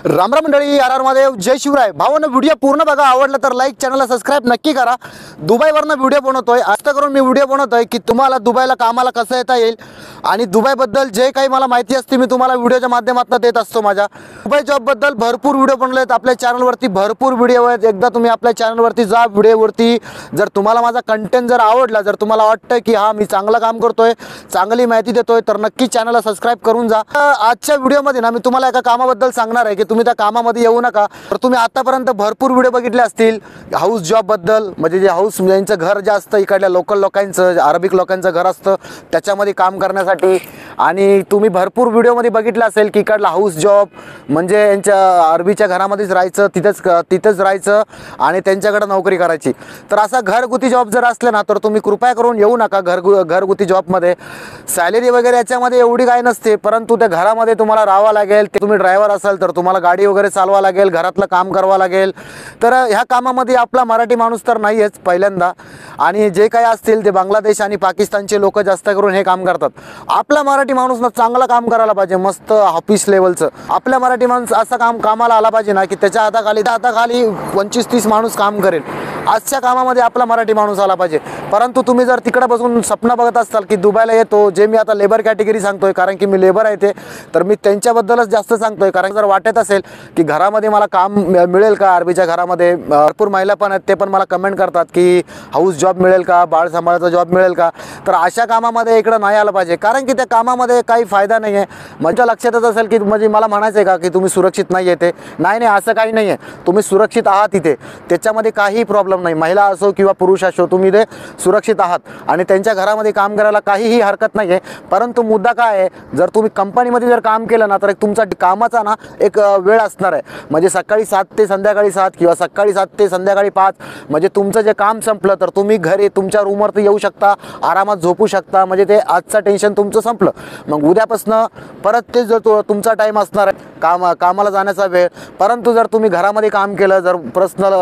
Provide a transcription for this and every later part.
राम राम मंडळी, R R Mahadev, जय शिवराय. भावांनो, video पूर्ण बघा. आवडला तर लाईक, चॅनलला सबस्क्राईब नक्की करा. दुबईवरनं व्हिडिओ बनवतोय. आता करून मी व्हिडिओ बनवतोय की तुम्हाला दुबईला कामाला कसं येता येईल आणि दुबईबद्दल जे काही मला माहिती असते मी तुम्हाला व्हिडिओच्या माध्यमातून देत असतो. माझ्या दुबई जॉबबद्दल भरपूर व्हिडिओ बनवले आहेत आपल्या चॅनलवरती, भरपूर व्हिडिओ आहेत. एकदा तुम्ही आपल्या चॅनलवरती जा, व्हिडिओवरती जर तुम्हाला माझा कंटेंट जर आवडला, जर तुम्हाला वाटतं की हा मी चांगलं काम करतोय, चांगली माहिती देतोय, तर नक्की चॅनलला सबस्क्राईब करून जा. आजच्या व्हिडिओमध्ये ना मी तुम्हाला एका कामाबद्दल सांगणार आहे की तुम्ही त्या कामामध्ये येऊ नका. तर तुम्ही आतापर्यंत भरपूर व्हिडिओ बघितले असतील हाऊस जॉबबद्दल, म्हणजे जे हाऊस ज्यांचं घर जास्त इकडल्या लोकल लोकांचं, अरबिक लोकांचं घर असतं त्याच्यामध्ये काम करण्यासाठी. आणि तुम्ही भरपूर व्हिडिओमध्ये बघितलं असेल की इकडला हाऊस जॉब म्हणजे यांच्या अरबीच्या घरामध्येच राहायचं, तिथंच राहायचं आणि त्यांच्याकडे नोकरी करायची. तर असा घरगुती जॉब जर असलं ना तर तुम्ही कृपया करून येऊ नका. घरगुती जॉबमध्ये सॅलरी वगैरे याच्यामध्ये एवढी काय नसते, परंतु त्या घरामध्ये तुम्हाला राहावं लागेल. तुम्ही ड्रायव्हर असाल तर तुम्हाला गाडी वगैरे चालवा लागेल, घरातलं काम करावं लागेल. तर ह्या कामामध्ये आपला मराठी माणूस तर नाही आहेच पहिल्यांदा, आणि जे काही असतील ते बांगलादेश आणि पाकिस्तानचे लोक जास्त करून हे काम करतात. आपला मराठी माणूस ना चांगलं काम करायला पाहिजे, मस्त ऑफिस लेवलचं. आपल्या मराठी माणूस असं कामाला आला पाहिजे ना की त्याच्या हाताखाली 25-30 माणूस काम करेल. आजच्या कामामध्ये आपला मराठी माणूस आला पाहिजे. परंतु तुम्ही जर तिकडे बसून स्वप्न बघत असाल की दुबईला येतो, जे मी आता लेबर कॅटेगरी सांगतोय कारण की मी लेबर आहे ते, तर मी त्यांच्याबद्दलच जास्त सांगतोय. कारण जर वाटत असेल की घरामध्ये मला काम मिळेल का, अरबीच्या घरामध्ये भरपूर महिला पण आहेत, ते पण मला कमेंट करतात की हाऊस जॉब मिळेल का, बाळ सांभाळायचा जॉब मिळेल का. तर अशा कामामध्ये इकडं नाही आलं पाहिजे, कारण की त्या कामामध्ये काही फायदा नाही आहे. म्हणजे लक्षातच असेल की म्हणजे मला म्हणायचं आहे का की तुम्ही सुरक्षित नाही आहे. ते नाही, असं काही नाही आहे. तुम्ही सुरक्षित आहात इथे, त्याच्यामध्ये काही प्रॉब्लेम नाही. महिला असो किंवा पुरुष असो, तुम्ही ते सुरक्षित आहात आणि त्यांच्या घरामध्ये काम करायला काहीही हरकत नाही आहे. परंतु मुद्दा काय आहे, जर तुम्ही कंपनीमध्ये जर काम केलं ना तर एक तुमचा कामाचा ना एक वेळ असणार आहे. म्हणजे सकाळी 7 ते संध्याकाळी 7 किंवा सकाळी 7 ते संध्याकाळी 5. म्हणजे तुमचं जे काम संपलं तर तुम्ही घरी तुमच्या रूमवरती येऊ शकता, आरामात झोपू शकता. म्हणजे ते आजचं टेन्शन तुमचं संपलं. मग उद्यापासनं परत ते जर तुमचा टाईम असणार आहे कामाला जाण्याचा वेळ. परंतु जर तुम्ही घरामध्ये काम केलं, जर पर्सनल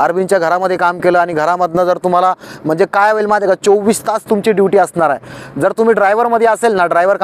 अरबींच्या घरामध्ये काम केलं आणि घरामधनं जर तुम्हाला म्हणजे काय होईल माहिती आहे का, 24 तास तुमची ड्युटी असणार आहे. जर तुम्ही ड्रायव्हरमध्ये असेल ना, ड्रायव्हर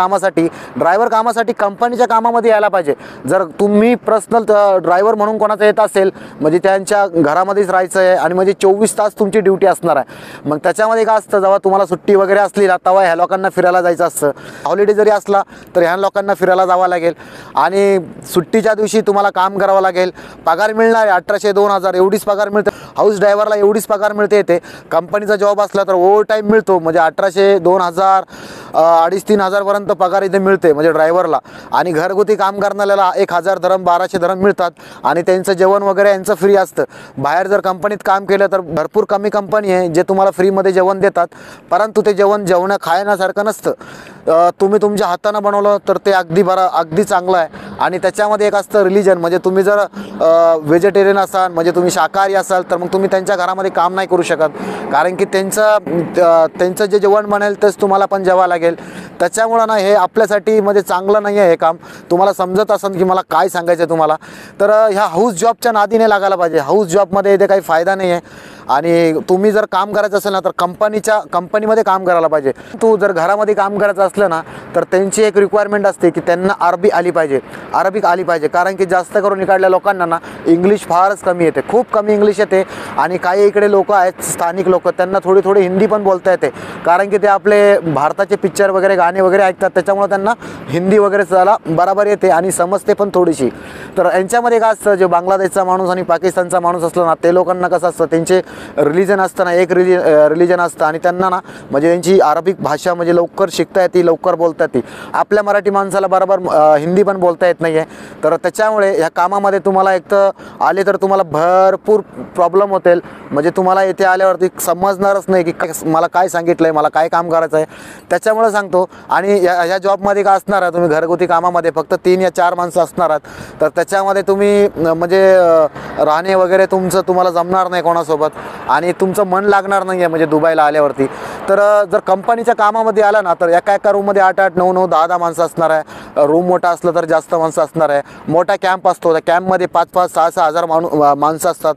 कामासाठी कंपनीच्या कामामध्ये यायला पाहिजे. जर तुम्ही पर्सनल ड्रायव्हर म्हणून कोणाचं येत असेल म्हणजे त्यांच्या घरामध्येच राहायचं आहे आणि म्हणजे 24 तास तुमची ड्युटी असणार आहे. मग त्याच्यामध्ये काय असतं, जेव्हा तुम्हाला सुट्टी वगैरे असली ना तेव्हा ह्या लोकांना फिरायला जायचं असतं. हॉलिडे जरी असला तर ह्या लोकांना फिरायला जावं लागेल आणि सुट्टीच्या दिवशी तुम्हाला काम करावं लागेल. पगार मिळणार आहे 1800-2000 एवढीच पगार मिळते. हाऊस ड्रायव्हरला एवढीच पगार मिळते येते. कंपनीचा जॉब असला तर ओव्हर टाईम मिळतो, म्हणजे 1800-2000 2,500-3,000 पर्यंत पगार इथे मिळते म्हणजे ड्रायव्हरला. आणि घरगुती काम करणाऱ्याला 1,000 धरम 1,200 धरम मिळतात आणि त्यांचं जेवण वगैरे यांचं फ्री असतं. बाहेर जर कंपनीत काम केलं तर भरपूर कमी कंपनी आहे जे तुम्हाला फ्रीमध्ये जेवण देतात, परंतु ते जेवण खाण्यासारखं नसतं. तुम्ही तुमच्या हातानं बनवलं तर ते अगदी चांगलं आहे. आणि त्याच्यामध्ये एक असतं रिलीजन, म्हणजे तुम्ही जर व्हेजिटेरियन असाल, म्हणजे तुम्ही शाकाहारी असाल, तर मग तुम्ही त्यांच्या घरामध्ये काम नाही करू शकत, कारण की त्यांचं जे जेवण बनेल तेच तुम्हाला पण जेवावं लागेल. त्याच्यामुळं ना हे आपल्यासाठी म्हणजे चांगलं नाही आहे हे काम. तुम्हाला समजत असेल की मला काय सांगायचं आहे तुम्हाला. तर ह्या हाऊस जॉबच्या नादीने लागायला पाहिजे. हाऊस जॉबमध्ये इथे काही फायदा नाही आहे. आणि तुम्ही जर काम करायचं असेल ना तर कंपनीमध्ये काम करायला पाहिजे. जर घरामध्ये काम करायचं असलं ना तर त्यांची एक रिक्वायरमेंट असते की त्यांना अरबिक आली पाहिजे. कारण की जास्त करून इकडल्या लोकांना ना इंग्लिश फारच कमी येते, खूप कमी इंग्लिश येते. आणि काही इकडे लोक आहेत स्थानिक लोक, त्यांना थोडी हिंदी पण बोलता येते, कारण की ते आपले भारताचे पिक्चर वगैरे गाणे वगैरे ऐकतात, त्याच्यामुळे त्यांना हिंदी वगैरे त्याला बरोबर येते आणि समजते पण थोडीशी. तर यांच्यामध्ये काय असतं, जे बांगलादेशचा माणूस आणि पाकिस्तानचा माणूस असला ना ते लोकांना कसं असतं, त्यांचे रिलीजन असतं ना, एक रिलीजन असतं आणि त्यांना ना म्हणजे त्यांची अरबिक भाषा म्हणजे लवकर शिकता येते, लवकर बोलता येते. आपल्या मराठी माणसाला बरोबर हिंदी पण बोलता येत नाही आहे. तर त्याच्यामुळे ह्या कामामध्ये तुम्हाला एक तर आले तर तुम्हाला भरपूर प्रॉब्लेम होतील. म्हणजे तुम्हाला इथे आल्यावरती समजणारच नाही की मला काय सांगितलं आहे, मला काय काम करायचं आहे. त्याच्यामुळे सांगतो. आणि ह्या जॉबमध्ये काय असणार आहे, तुम्ही घरगुती कामामध्ये फक्त 3 या 4 माणसं असणार आहात. तर त्याच्यामध्ये तुम्ही म्हणजे राहणे वगैरे तुम्हाला जमणार नाही कोणासोबत आणि तुमचं मन लागणार नाही आहे म्हणजे दुबईला आल्यावरती. तर जर कंपनीच्या कामामध्ये आला ना तर एका रूममध्ये 8-8, 9-9, 10-10 माणसं असणार आहे. रूम मोठा असलं तर जास्त माणसं असणार आहे. मोठा कॅम्प असतो, त्या कॅम्पमध्ये 5-5, 6-6 हजार माणसं असतात.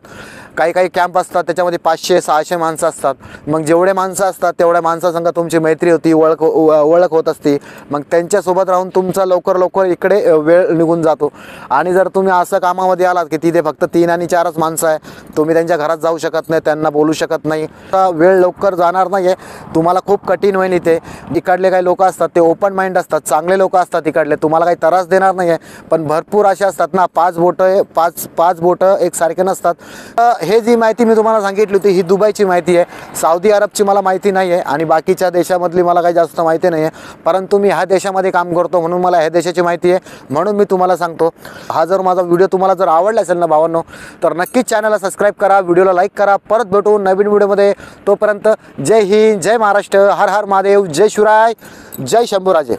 काही काही कॅम्प असतात त्याच्यामध्ये 500-600 माणसं असतात. मग जेवढे माणसं असतात तेवढ्या माणसासंग तुमची मैत्री होती, ओळख होत असते. मग त्यांच्यासोबत राहून तुमचा लवकर इकडे वेळ निघून जातो. आणि जर तुम्ही असं कामामध्ये आलात की तिथे फक्त 3 आणि 4च माणसं आहे, तुम्ही त्यांच्या घरात जाऊ शकत नाही, त्यांना बोलू शकत नाही, वेळ लवकर जाणार नाही आहे, तुम्हाला खूप कठीण होईल. इकडले काही लोक असतात ते ओपन माइंड असतात, चांगले लोक असतात इकडले, तुम्हाला काही त्रास देणार नाही आहे. पण भरपूर असे असतात ना, 5 बोटं एकसारखे नसतात. हे जी माहिती मी तुम्हाला सांगितली होती ही दुबईची माहिती आहे. सौदी अरबची मला माहिती नाही आहे आणि बाकीच्या देशामधली मला काही जास्त माहिती नाही आहे. परंतु मी ह्या देशामध्ये काम करतो म्हणून मला ह्या देशाची माहिती आहे, म्हणून मी तुम्हाला सांगतो. हा जर माझा व्हिडिओ तुम्हाला जर आवडला असेल ना भावांनो, तर नक्कीच चॅनलला सबस्क्राईब करा, व्हिडिओला लाईक करा. परत भेटू नवीन व्हिडिओमध्ये. तोपर्यंत जय हिंद, जय महाराष्ट्र, हर हर महादेव, जय शिवराय, जय शंभूराजे.